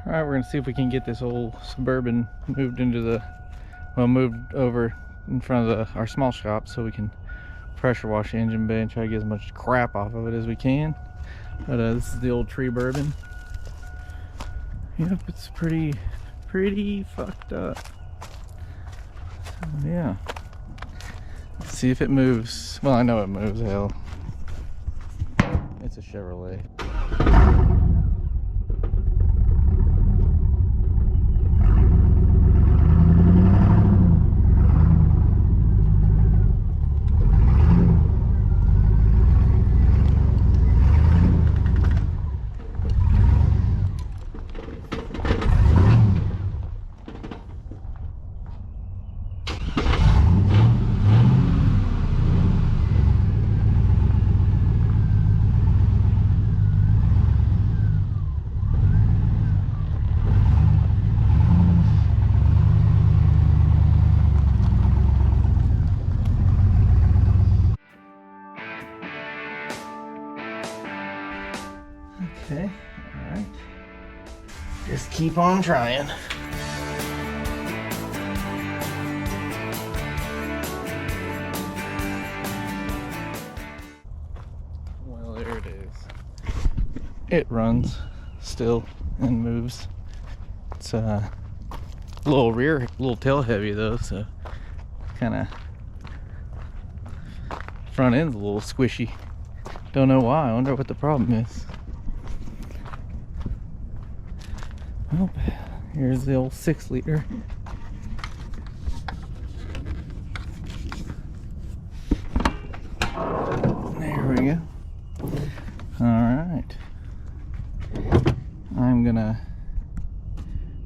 Alright, we're gonna see if we can get this old Suburban moved into the, well, moved over in front of our small shop so we can pressure wash the engine bay and try to get as much crap off of it as we can. But this is the old tree bourbon. Yep, it's pretty fucked up. So yeah. Let's see if it moves. Well, I know it moves, hell. It's a Chevrolet. Okay, alright. Just keep on trying. Well, there it is. It runs still and moves. It's a little tail heavy though, so kinda front end's a little squishy. Don't know why. I wonder what the problem is. Oh, here's the old 6-liter. There we go. Alright. I'm gonna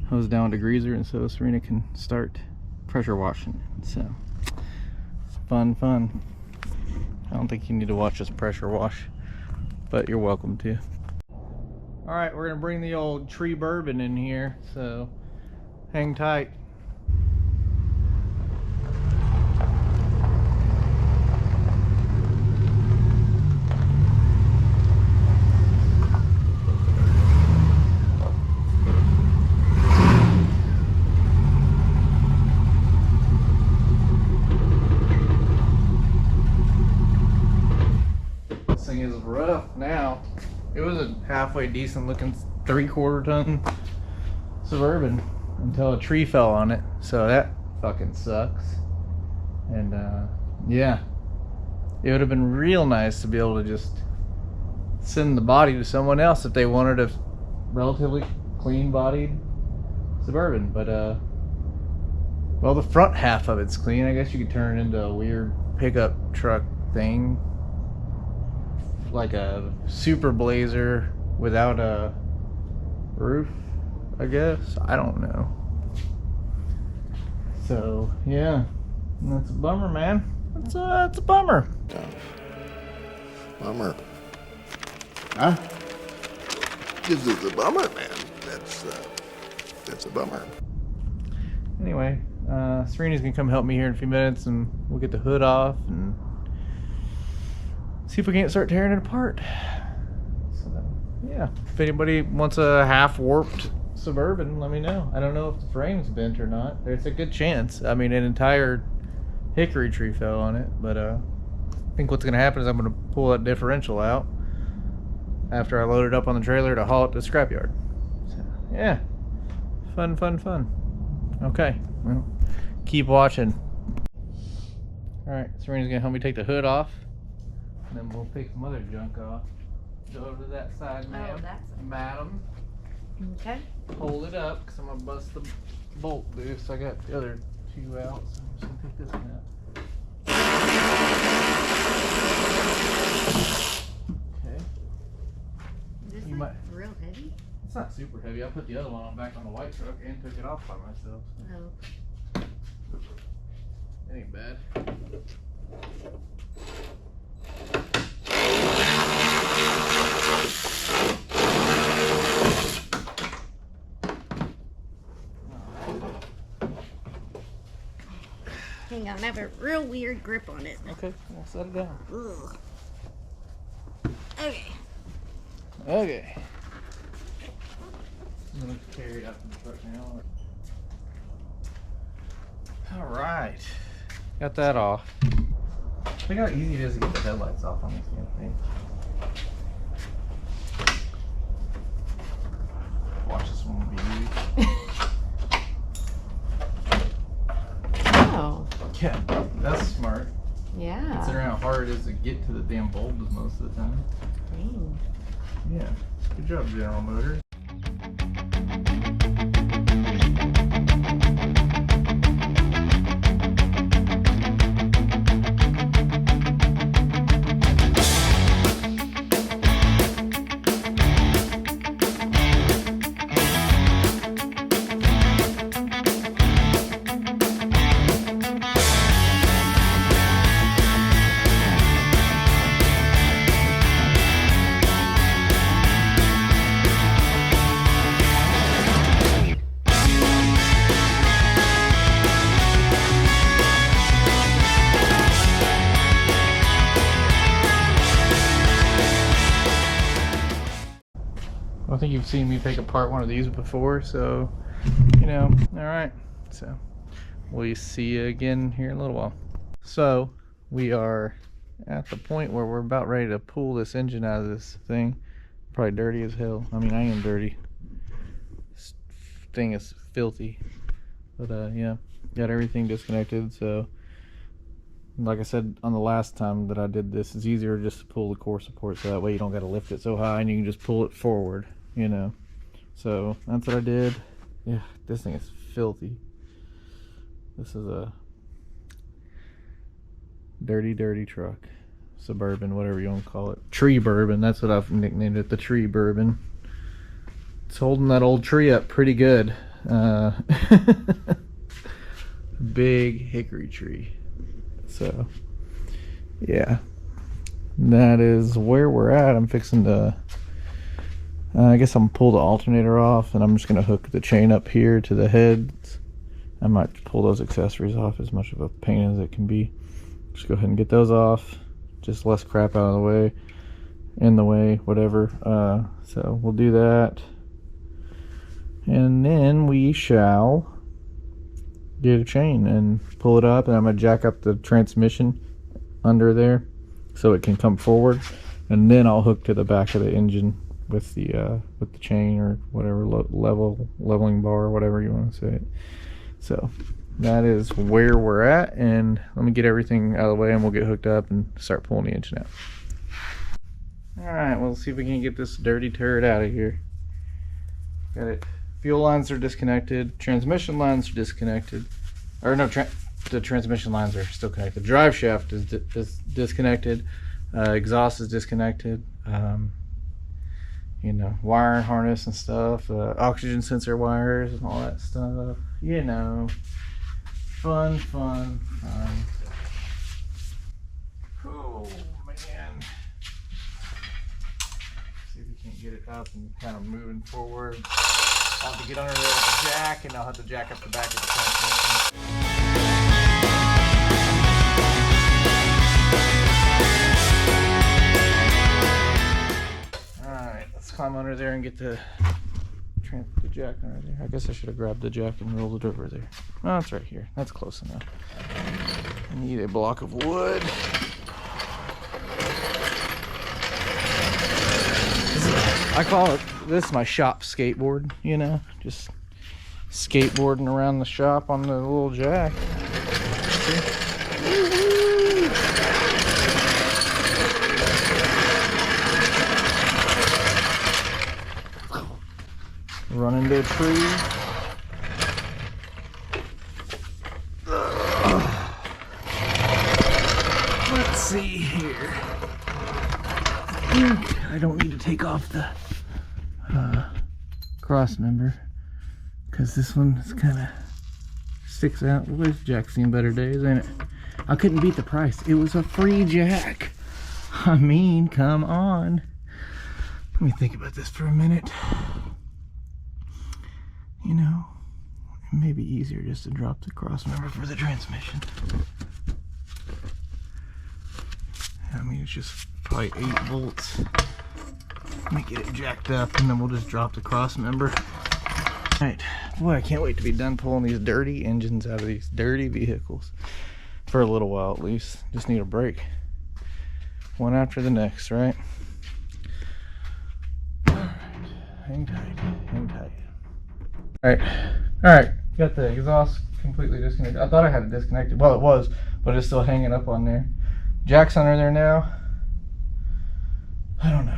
hose down the degreaser and so Serena can start pressure washing it. So, fun. I don't think you need to watch us pressure wash, but you're welcome to. Alright, we're gonna bring the old tree bourbon in here, so hang tight. This thing is rough now. It was a halfway decent looking 3/4 ton Suburban until a tree fell on it, so that fucking sucks. And yeah, it would have been real nice to be able to just send the body to someone else if they wanted a relatively clean bodied Suburban, but well, the front half of it's clean. I guess you could turn it into a weird pickup truck thing, like a super blazer without a roof, I guess. I don't know. So yeah, that's a bummer, man. That's a bummer. Bummer. Huh? This is a bummer, man. That's a bummer. Anyway, Serena's gonna come help me here in a few minutes and we'll get the hood off and see if we can't start tearing it apart. So, yeah, if anybody wants a half-warped Suburban, let me know. I don't know if the frame's bent or not. There's a good chance. I mean, an entire hickory tree fell on it, but I think what's going to happen is I'm going to pull that differential out after I load it up on the trailer to haul it to the scrapyard. So, yeah, fun. Okay, well, keep watching. Alright, Serena's going to help me take the hood off. And then we'll pick some other junk off. Go over to that side, ma'am. Oh, that's it. Madam. Okay. Hold it up, because I'm going to bust the bolt loose. I got the other two out, so I'm just going to pick this one out. Okay. Is this You like might- real heavy? It's not super heavy. I put the other one on back on the white truck and took it off by myself. Oh. It ain't bad. Hang on, I have a real weird grip on it. Okay, I'll set it down. Ugh. Okay. Okay. I'm gonna carry it out in the truck now. Alright. Got that off. Look how easy it is to get the headlights off on this damn thing. Watch this one be used. Oh. Yeah, that's smart. Yeah. Considering how hard it is to get to the damn bulbs most of the time. Dang. Yeah. Good job, General Motors. I think you've seen me take apart one of these before, so, you know, alright. So, we'll see you again here in a little while. So, we are at the point where we're about ready to pull this engine out of this thing. Probably dirty as hell. I mean, I am dirty. This thing is filthy. But, yeah, got everything disconnected, so, like I said on the last time that I did this, it's easier just to pull the core support so that way you don't got to lift it so high and you can just pull it forward, you know. So that's what I did. Yeah, this thing is filthy. This is a dirty truck. Suburban, whatever you want to call it. Tree bourbon, that's what I've nicknamed it, the tree bourbon. It's holding that old tree up pretty good. Big hickory tree. So, yeah, that is where we're at. I'm fixing to, I guess I'm gonna pull the alternator off, and I'm just gonna hook the chain up here to the heads. I might pull those accessories off, as much of a pain as it can be. Just go ahead and get those off, just less crap out of the way, in the way, whatever. So we'll do that, and then we shall get a chain and pull it up, and I'm gonna jack up the transmission under there so it can come forward, and then I'll hook to the back of the engine with the chain or whatever leveling bar or whatever you want to say it. So that is where we're at, and let me get everything out of the way and we'll get hooked up and start pulling the engine out. Alright, well, let's see if we can get this dirty turd out of here. Got it. Fuel lines are disconnected, transmission lines are disconnected, or no, the transmission lines are still connected. Drive shaft is disconnected, exhaust is disconnected, you know, wire harness and stuff, oxygen sensor wires and all that stuff, you know, fun. Oh man, see if we can't get it up and kind of moving forward. I'll have to get under there with the jack, and I'll have to jack up the back of the transmission. Alright, let's climb under there and get the jack under there. I guess I should have grabbed the jack and rolled it over there. Oh, it's right here. That's close enough. I need a block of wood. I call it, this is my shop skateboard, you know, just skateboarding around the shop on the little jack. Run into a tree. Let's see here. I don't need to take off the cross member because this one is kind of sticks out. Well, this jack's seen better days, ain't it? I couldn't beat the price. It was a free jack. I mean, come on. Let me think about this for a minute. You know, it may be easier just to drop the cross member for the transmission. I mean, it's just probably 8 volts. Let me get it jacked up, and then we'll just drop the cross member. Alright, boy, I can't wait to be done pulling these dirty engines out of these dirty vehicles. For a little while at least. Just need a break. One after the next, right? Alright, hang tight, hang tight. Alright, got the exhaust completely disconnected. I thought I had it disconnected. Well, it was, but it's still hanging up on there. Jack's under there now. I don't know.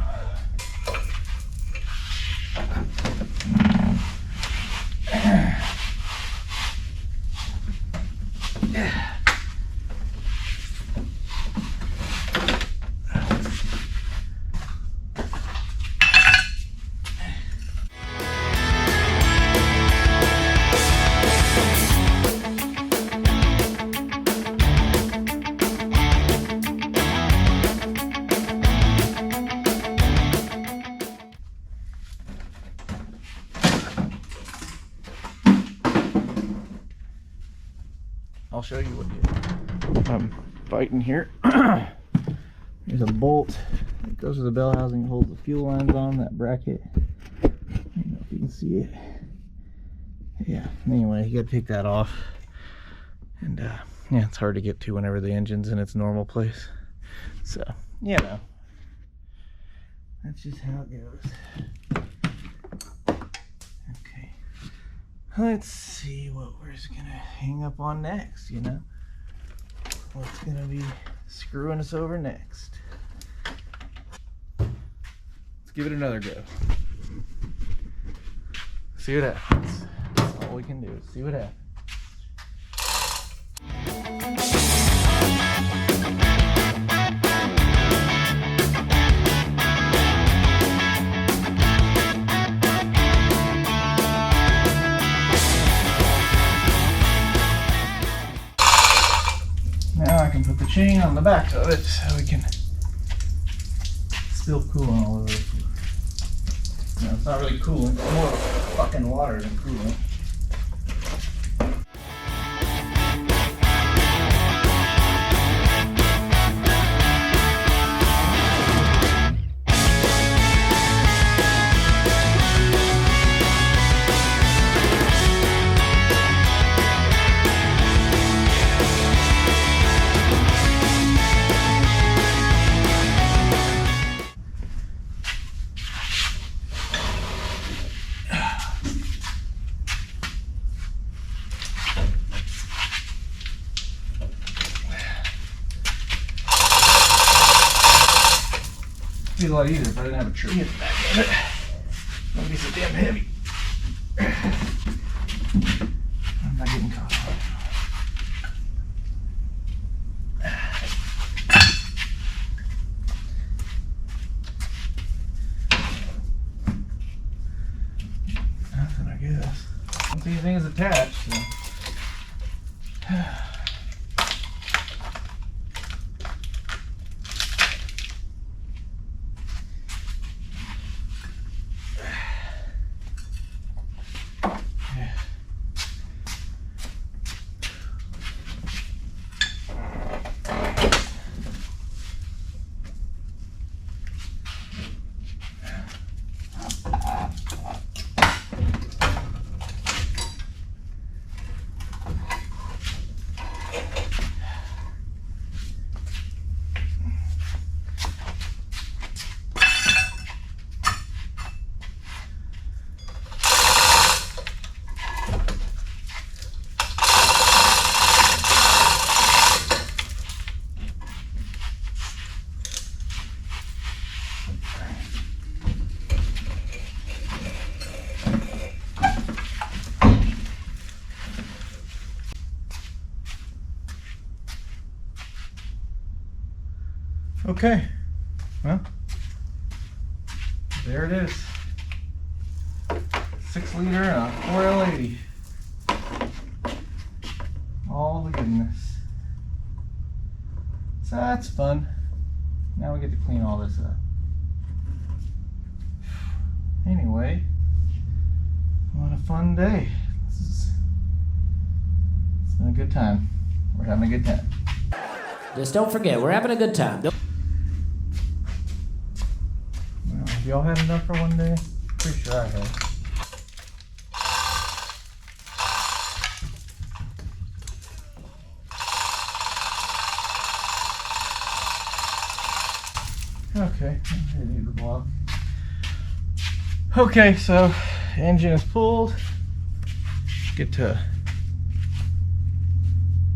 I'll show you what I'm fighting here. There's a bolt that goes to the bell housing, holds the fuel lines on that bracket. I don't know if you can see it. Yeah, anyway, you gotta take that off. And yeah, it's hard to get to whenever the engine's in its normal place. So, you know, that's just how it goes. Okay. Let's see what we're just gonna hang up on next, you know? What's gonna be screwing us over next? Let's give it another go. See what happens. That's all we can do. See what happens. Now I can put the chain on the back of it so we can spill coolant all over the floor. No, it's not really coolant, it's more fucking water than coolant. It'd be a lot easier if I didn't have a tree at the back of it. That'd be so damn heavy. I'm not getting caught on it. Nothing, I guess. I don't see anything attached. So. Okay, well, there it is. 6 liter and a 4L80. All the goodness. So that's fun. Now we get to clean all this up. Anyway, what a fun day. It's been a good time. We're having a good time. Just don't forget, we're having a good time. Have y'all had enough for one day? Pretty sure I have. Okay, I need the block. Okay, so engine is pulled. Get to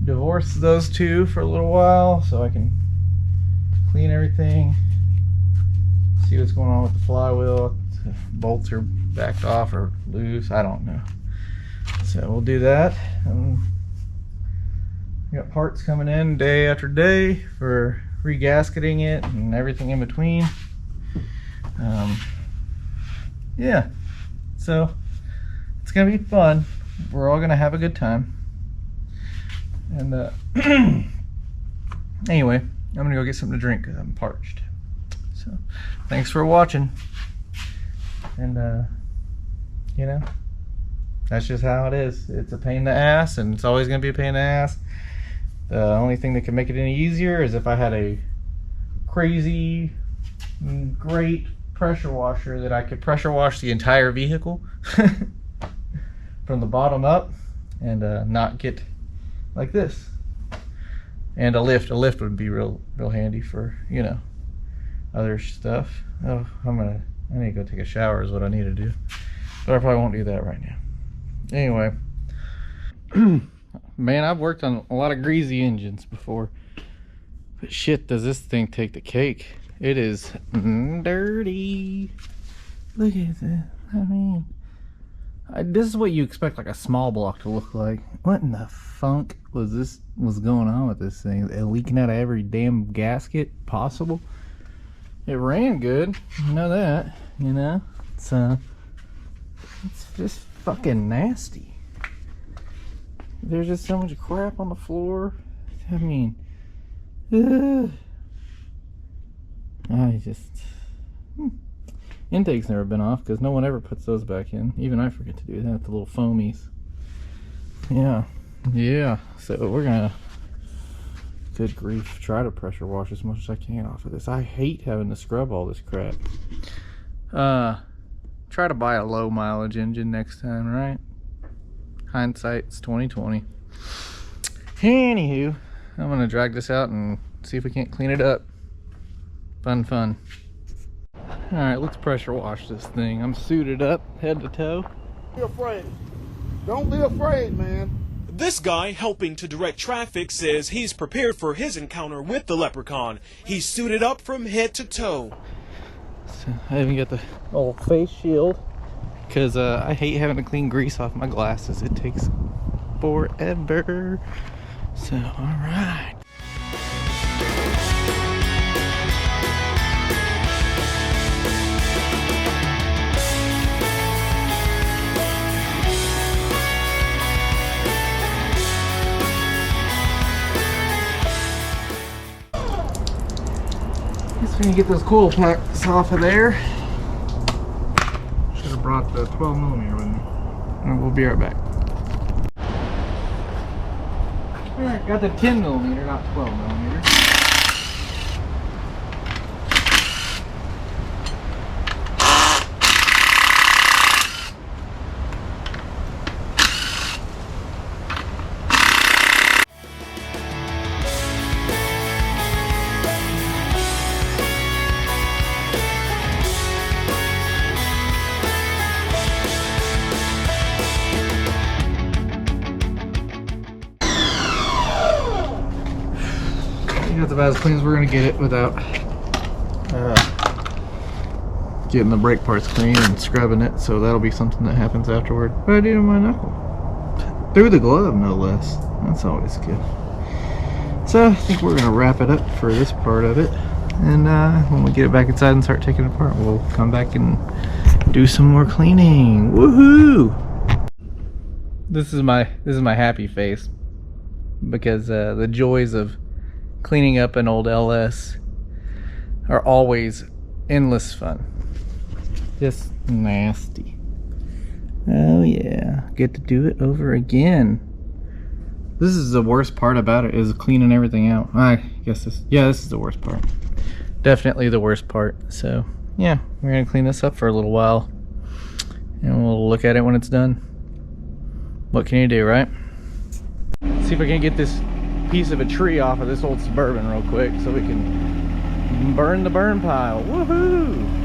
divorce those two for a little while so I can clean everything. See what's going on with the flywheel. The bolts are backed off or loose. I don't know. So we'll do that. We got parts coming in day after day for regasketing it and everything in between. Yeah, so it's gonna be fun. We're all gonna have a good time. And anyway, I'm gonna go get something to drink because I'm parched. So thanks for watching. And you know, that's just how it is. It's a pain in the ass, and it's always gonna be a pain in the ass. The only thing that can make it any easier is if I had a crazy, great pressure washer that I could pressure wash the entire vehicle from the bottom up and not get like this. And a lift would be real handy for, you know, other stuff. Oh, I need to go take a shower is what I need to do, but I probably won't do that right now. Anyway, man, I've worked on a lot of greasy engines before, but shit, does this thing take the cake. It is dirty. Look at that. I mean, this is what you expect like a small block to look like. What in the funk was going on with this thing? It leaking out of every damn gasket possible. It ran good, you know that, you know. It's just fucking nasty. There's just so much crap on the floor. I mean, intake's never been off because no one ever puts those back in. Even I forget to do that, the little foamies. Yeah, so we're gonna, good grief, try to pressure wash as much as I can off of this. I hate having to scrub all this crap. Try to buy a low mileage engine next time, right? Hindsight's 2020. Anywho, I'm gonna drag this out and see if we can't clean it up. Fun. Alright, let's pressure wash this thing. I'm suited up, head to toe. Don't be afraid. Don't be afraid, man. This guy helping to direct traffic says he's prepared for his encounter with the leprechaun. He's suited up from head to toe. So I even got the old face shield because I hate having to clean grease off my glasses. It takes forever. So, alright. We're gonna get those coil packs off of there. Should have brought the 12mm with me. And we'll be right back. Alright, got the 10mm, not 12mm. That's about as clean as we're gonna get it without getting the brake parts clean and scrubbing it. So that'll be something that happens afterward. What I do to my knuckle through the glove, no less. That's always good. So I think we're gonna wrap it up for this part of it, and when we get it back inside and start taking it apart, we'll come back and do some more cleaning. Woohoo! This is my happy face because the joys of cleaning up an old LS are always endless fun. Just nasty. Oh yeah, get to do it over again. This is the worst part about it, is cleaning everything out. I guess this is the worst part. Definitely the worst part. So yeah, we're gonna clean this up for a little while and we'll look at it when it's done. What can you do, right? See if I can get this piece of a tree off of this old Suburban real quick so we can Burn the burn pile. Woohoo!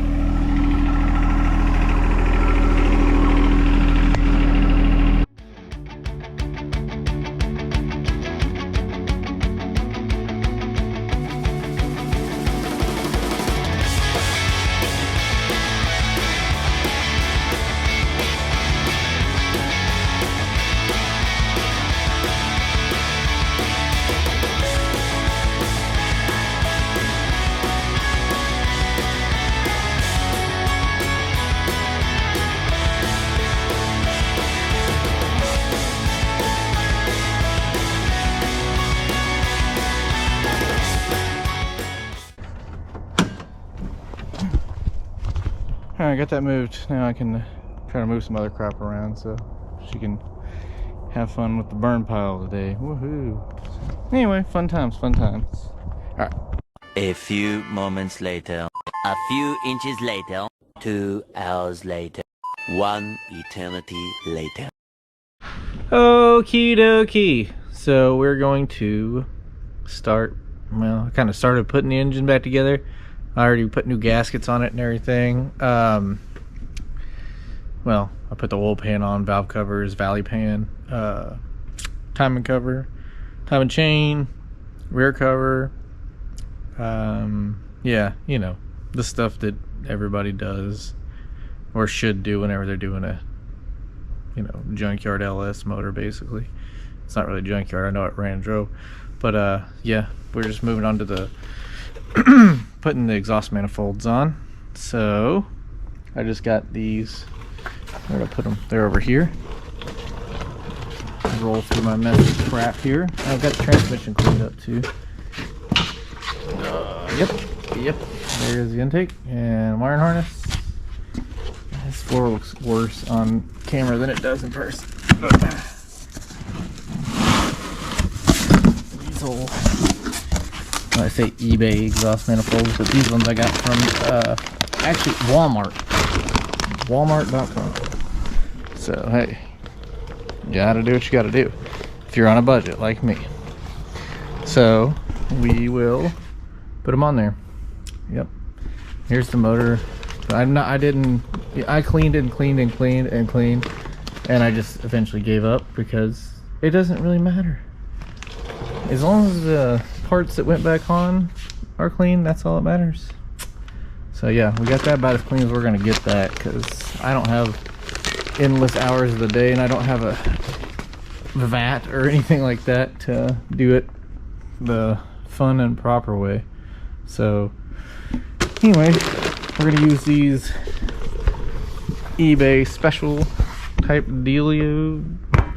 Alright, got that moved. Now I can try to move some other crap around so she can have fun with the burn pile today. Woohoo! Anyway, fun times, fun times. Alright. A few moments later. A few inches later. 2 hours later. 1 eternity later. Okie dokie. So we're going to start, well, I kind of started putting the engine back together. I already put new gaskets on it and everything. Well, I put the oil pan on, valve covers, valley pan, timing cover, timing chain, rear cover. Yeah, you know, the stuff that everybody does or should do whenever they're doing a, you know, junkyard LS motor, basically. It's not really junkyard, I know it ran and drove. But yeah, we're just moving on to the putting the exhaust manifolds on. So I just got these. Where did I put them? They're over here. Roll through my mess of crap here. I've got the transmission cleaned up too. Yep. There's the intake and wiring harness. This floor looks worse on camera than it does in person. These old, I say eBay exhaust manifolds, but these ones I got from actually Walmart. Walmart.com. So hey, you gotta do what you gotta do if you're on a budget like me. So we will put them on there. Yep. Here's the motor. I cleaned and cleaned, and I just eventually gave up because it doesn't really matter. As long as the parts that went back on are clean, that's all that matters. So yeah, we got that about as clean as we're gonna get that, because I don't have endless hours of the day and I don't have a vat or anything like that to do it the fun and proper way. So anyway, we're gonna use these eBay special type dealio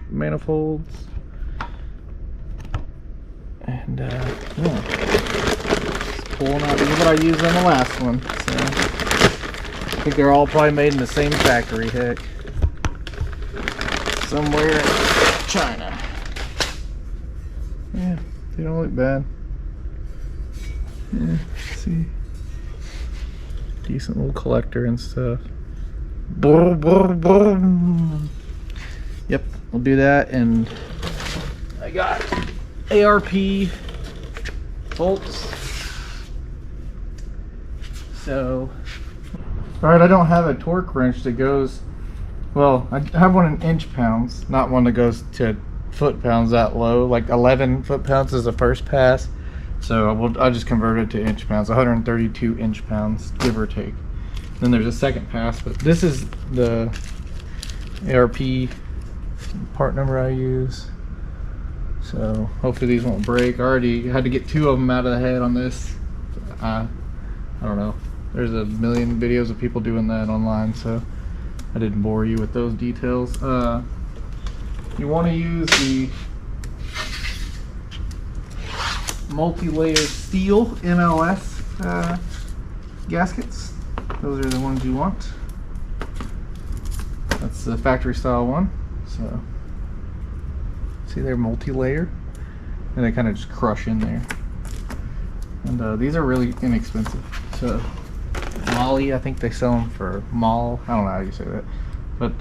manifolds. And yeah, just pulling out these what I used on the last one. So I think they're all probably made in the same factory, heck. Somewhere in China. Yeah, they don't look bad. Yeah, see. Decent little collector and stuff. Yep, we'll do that. And I got ARP bolts. So, alright, I don't have a torque wrench that goes, well, I have one in inch pounds, not one that goes to foot pounds that low. Like 11 foot pounds is the first pass. So I'll just convert it to inch pounds, 132 inch pounds, give or take. Then there's a second pass, but this is the ARP part number I use. So hopefully these won't break. I already had to get 2 of them out of the head on this. I don't know. There's a million videos of people doing that online, so I didn't bore you with those details. You want to use the multi-layer steel MLS gaskets. Those are the ones you want. That's the factory style one. So see, they're multi-layer and they kind of just crush in there. And these are really inexpensive. So Molly, I think they sell them for Mall. I don't know how you say that, but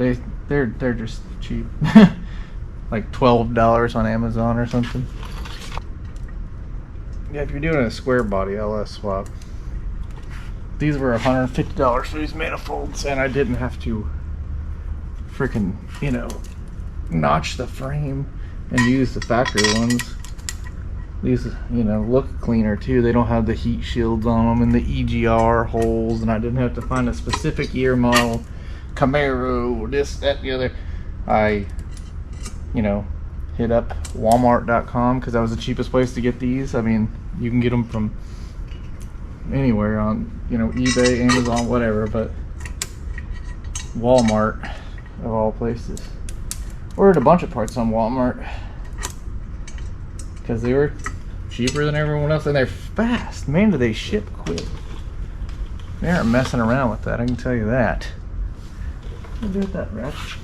they're just cheap. Like $12 on Amazon or something. Yeah, if you're doing a square body LS swap, these were $150 for these manifolds, and I didn't have to freaking, you know, notch the frame and use the factory ones. These, you know, look cleaner too. They don't have the heat shields on them and the EGR holes, and I didn't have to find a specific year model, Camaro, this, that, the other. I, you know, hit up Walmart.com because that was the cheapest place to get these. I mean, you can get them from anywhere on, you know, eBay, Amazon, whatever, but Walmart of all places. Ordered a bunch of parts on Walmart because they were cheaper than everyone else, and they're fast. Man, do they ship quick. They aren't messing around with that, I can tell you that. I'll do it that ratchet.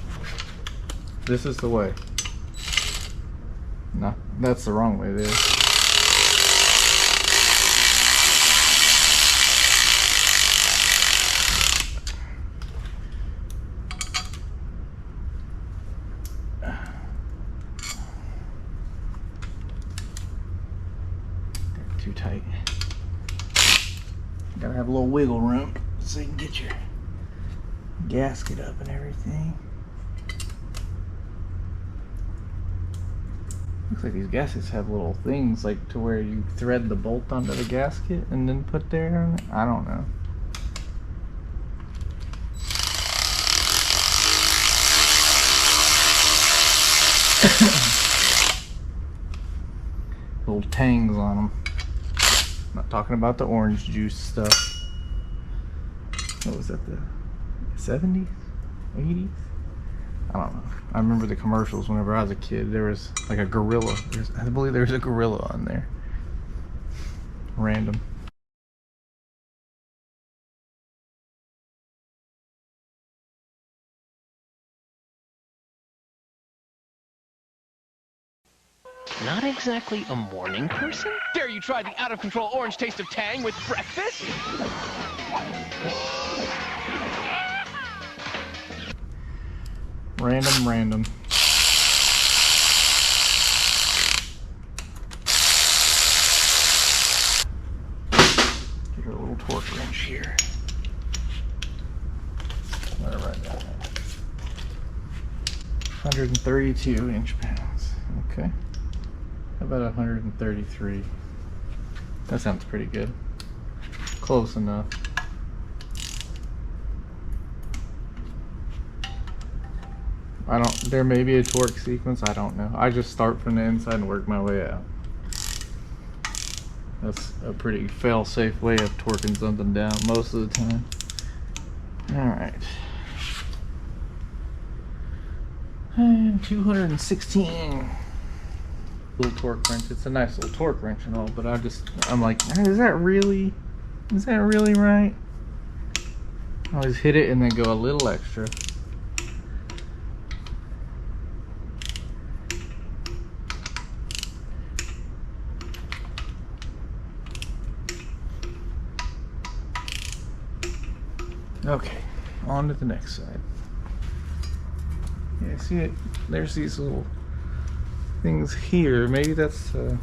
This is the way. No, that's the wrong way there. Too tight. Gotta have a little wiggle room so you can get your gasket up and everything. Looks like these gaskets have little things like to where you thread the bolt onto the gasket and then put there on it. I don't know. Little tangs on them. I'm not talking about the orange juice stuff. What was that, the 70s? 80s? I don't know. I remember the commercials whenever I was a kid. There was like a gorilla. I believe there was a gorilla on there. Random. Not exactly a morning person? Dare you try the out-of-control orange taste of Tang with breakfast? Random. Get a little torque wrench here. Let it right down there. 132 inch-pounds. Okay. How about 133? That sounds pretty good. Close enough. There may be a torque sequence, I don't know. I just start from the inside and work my way out. That's a pretty fail-safe way of torquing something down most of the time. Alright. And 216. Little torque wrench. It's a nice little torque wrench and all, but I'm like, is that really right? I always hit it and then go a little extra. Okay, on to the next side. Yeah, see it? There's these little things here. Maybe that's maybe,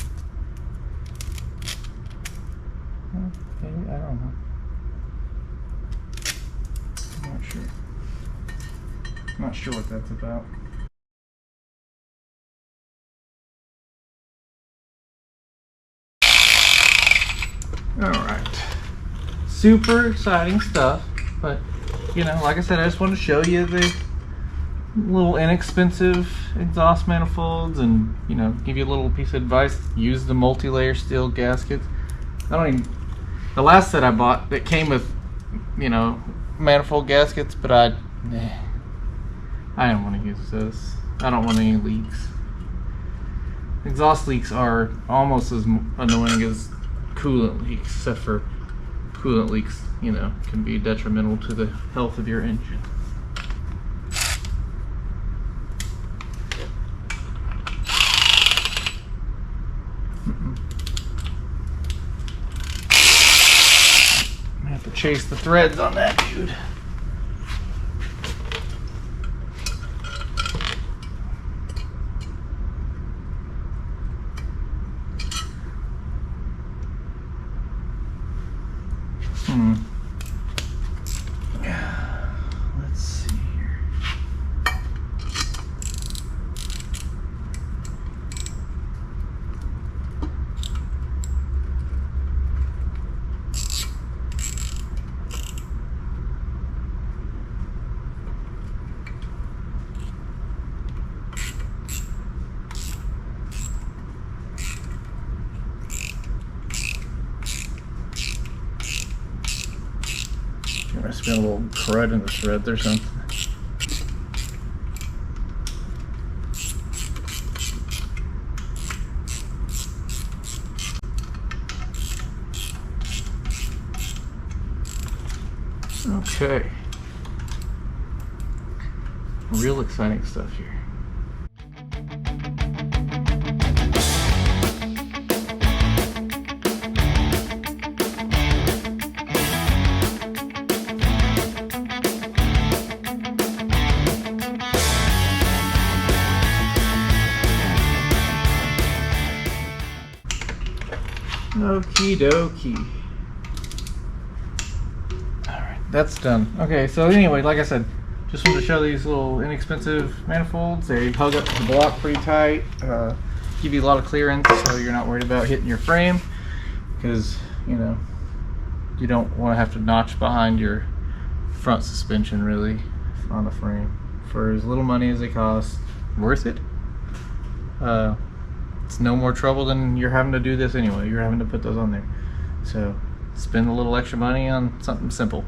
I don't know. I'm not sure. Not sure what that's about. Alright. Super exciting stuff. But, you know, like I said, I just wanted to show you the little inexpensive exhaust manifolds and, you know, give you a little piece of advice. Use the multi-layer steel gaskets. The last set I bought, it came with, you know, manifold gaskets, but I didn't want to use this. I don't want any leaks. Exhaust leaks are almost as annoying as coolant leaks, except for coolant leaks, you know, can be detrimental to the health of your engine. I have to chase the threads on that dude. got a little crud in the threads or something. Okay. Real exciting stuff here. Okie dokie. Alright, that's done. Okay, so anyway, like I said, just wanted to show these little inexpensive manifolds. They hug up to the block pretty tight, give you a lot of clearance so you're not worried about hitting your frame, because, you know, you don't want to have to notch behind your front suspension really on the frame. For as little money as they cost, worth it. It's no more trouble than you're having to do this anyway. You're having to put those on there. So spend a little extra money on something simple.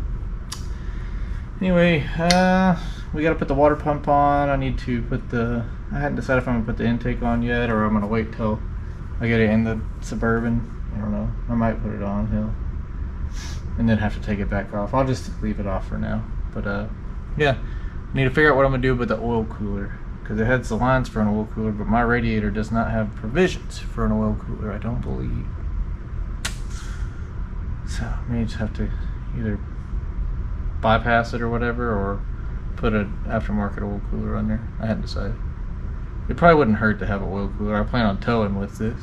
Anyway, we got to put the water pump on. I need to put the, I hadn't decided if I'm going to put the intake on yet or I'm going to wait till I get it in the Suburban. I don't know. I might put it on hill and then have to take it back off. I'll just leave it off for now. But yeah, I need to figure out what I'm going to do with the oil cooler, because it has the lines for an oil cooler, but my radiator does not have provisions for an oil cooler, I don't believe. So I may just have to either bypass it or whatever, or put an aftermarket oil cooler on there. I hadn't decided. It probably wouldn't hurt to have an oil cooler. I plan on towing with this.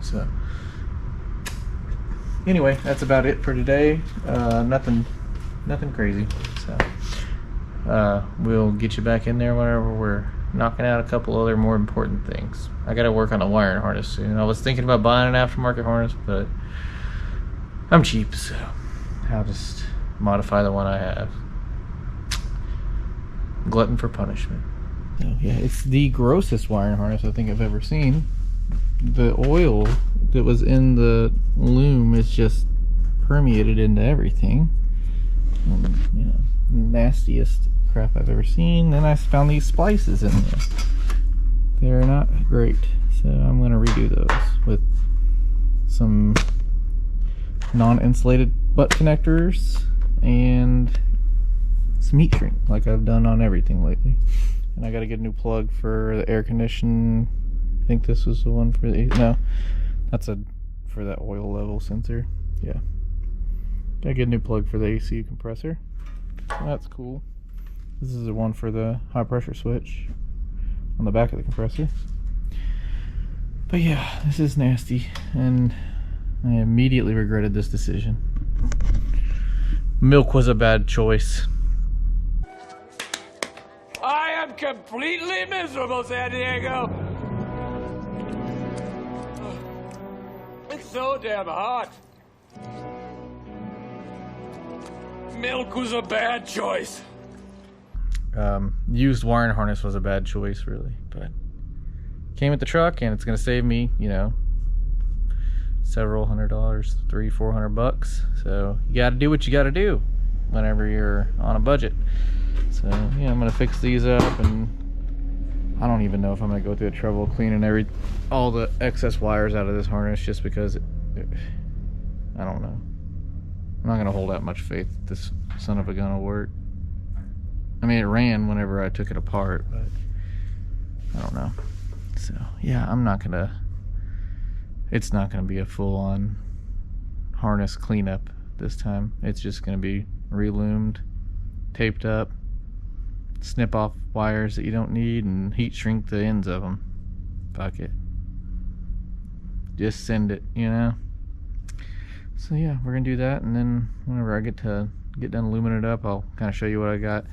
So anyway, that's about it for today. Nothing crazy. So we'll get you back in there whenever we're knocking out a couple other more important things. I gotta work on a wiring harness soon. I was thinking about buying an aftermarket harness, but I'm cheap, so I'll just modify the one I have. Glutton for punishment. Oh, yeah, it's the grossest wiring harness I think I've ever seen. The oil that was in the loom is just permeated into everything. You know, nastiest crap I've ever seen. Then I found these splices in there. They're not great, so I'm going to redo those with some non-insulated butt connectors and some heat shrink, like I've done on everything lately. And I got to get a new plug for the air condition. I think this was the one for the, no, that's a for that oil level sensor. Yeah, gotta get a new plug for the AC compressor. That's cool. This is the one for the high pressure switch on the back of the compressor. But yeah, this is nasty, and I immediately regretted this decision. Milk was a bad choice. I am completely miserable, San Diego. It's so damn hot. Milk was a bad choice. Used wiring harness was a bad choice, really, but came with the truck, and it's gonna save me, you know, several $100s, $300-400. So you gotta do what you gotta do whenever you're on a budget. So yeah, I'm gonna fix these up, and I don't even know if I'm gonna go through the trouble of cleaning all the excess wires out of this harness, just because I don't know. I'm not gonna hold out much faith that this son of a gun will work. I mean, it ran whenever I took it apart, but I don't know. So yeah, it's not gonna be a full-on harness cleanup this time. It's just gonna be reloomed, taped up, snip off wires that you don't need, and heat shrink the ends of them. Fuck it. Just send it, you know? So yeah, we're gonna do that, and then whenever I get done lumining it up, I'll kind of show you what I got.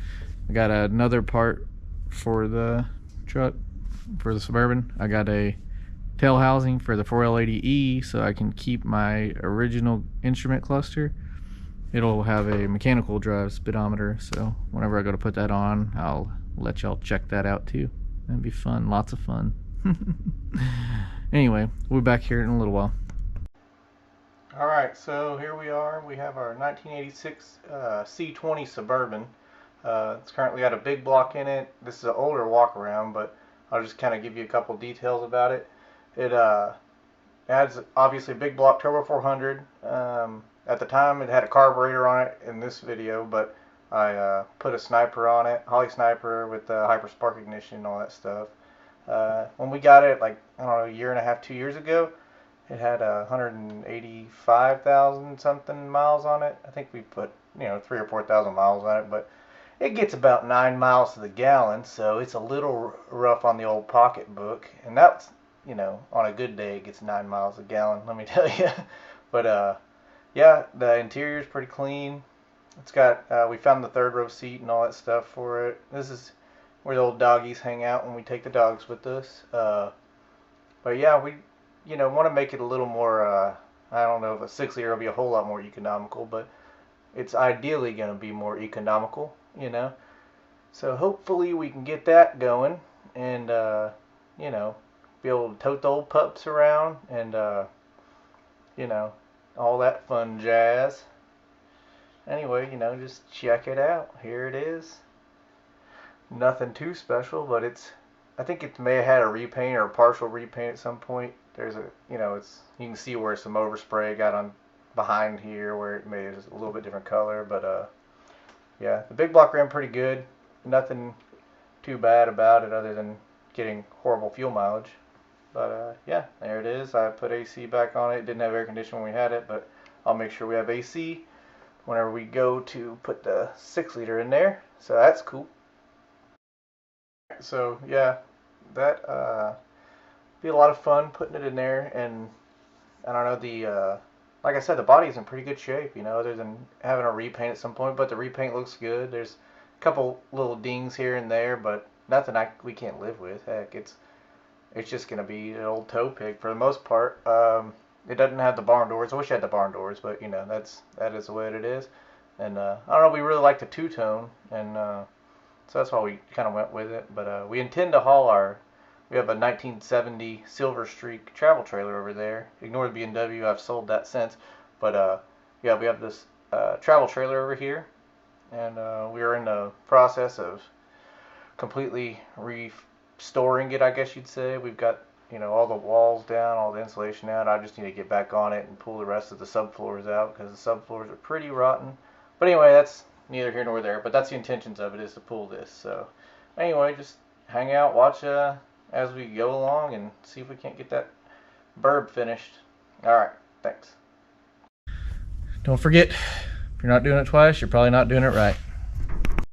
I got another part for the truck, for the Suburban. I got a tail housing for the 4L80E, so I can keep my original instrument cluster. It'll have a mechanical drive speedometer, so whenever I go to put that on, I'll let y'all check that out too. That'd be fun, lots of fun. Anyway, we'll be back here in a little while. Alright, so here we are. We have our 1986 C20 Suburban. It's currently got a big block in it. This is an older walk around, but I'll just kind of give you a couple details about it. It adds obviously a big block turbo 400. At the time it had a carburetor on it in this video, but I put a sniper on it, Holly sniper with hyper spark ignition and all that stuff. When we got it, like, I don't know, a year and a half, 2 years ago, it had 185,000 something miles on it. I think we put, 3,000 or 4,000 miles on it, but it gets about 9 miles to the gallon, so it's a little rough on the old pocketbook. And that's, on a good day it gets 9 miles a gallon, let me tell you. But yeah, the interior is pretty clean. It's got, we found the third row seat and all that stuff for it. This is where the old doggies hang out when we take the dogs with us. But yeah, we want to make it a little more, I don't know if a 6-liter will be a whole lot more economical, but it's ideally going to be more economical, So hopefully we can get that going and, be able to tote the old pups around and, all that fun jazz. Anyway, just check it out. Here it is. Nothing too special, but I think it may have had a repaint or a partial repaint at some point. There's a, you can see where some overspray got on behind here where it made it a little bit different color, but yeah, the big block ran pretty good. Nothing too bad about it other than getting horrible fuel mileage. But yeah, there it is. I put AC back on it. It didn't have air conditioning when we had it, but I'll make sure we have AC whenever we go to put the 6-liter in there. So that's cool. So yeah, that be a lot of fun putting it in there, and I don't know, the like I said, the body's in pretty good shape, other than having a repaint at some point, but the repaint looks good. There's a couple little dings here and there, but nothing we can't live with. Heck, it's just gonna be an old tow pig for the most part. It doesn't have the barn doors. I wish it had the barn doors, but that is the way it is. And I don't know, we really like the two-tone, and so that's why we kind of went with it. But we intend to haul we have a 1970 Silver Streak travel trailer over there. Ignore the BMW, I've sold that since. But yeah, we have this travel trailer over here, and we are in the process of completely restoring it, I guess you'd say. We've got, all the walls down, all the insulation out. I just need to get back on it and pull the rest of the subfloors out because the subfloors are pretty rotten. But anyway, that's neither here nor there. But that's the intentions of it, is to pull this. So anyway, just hang out, watch as we go along, and see if we can't get that Burb finished. Alright, thanks. Don't forget, if you're not doing it twice, you're probably not doing it right.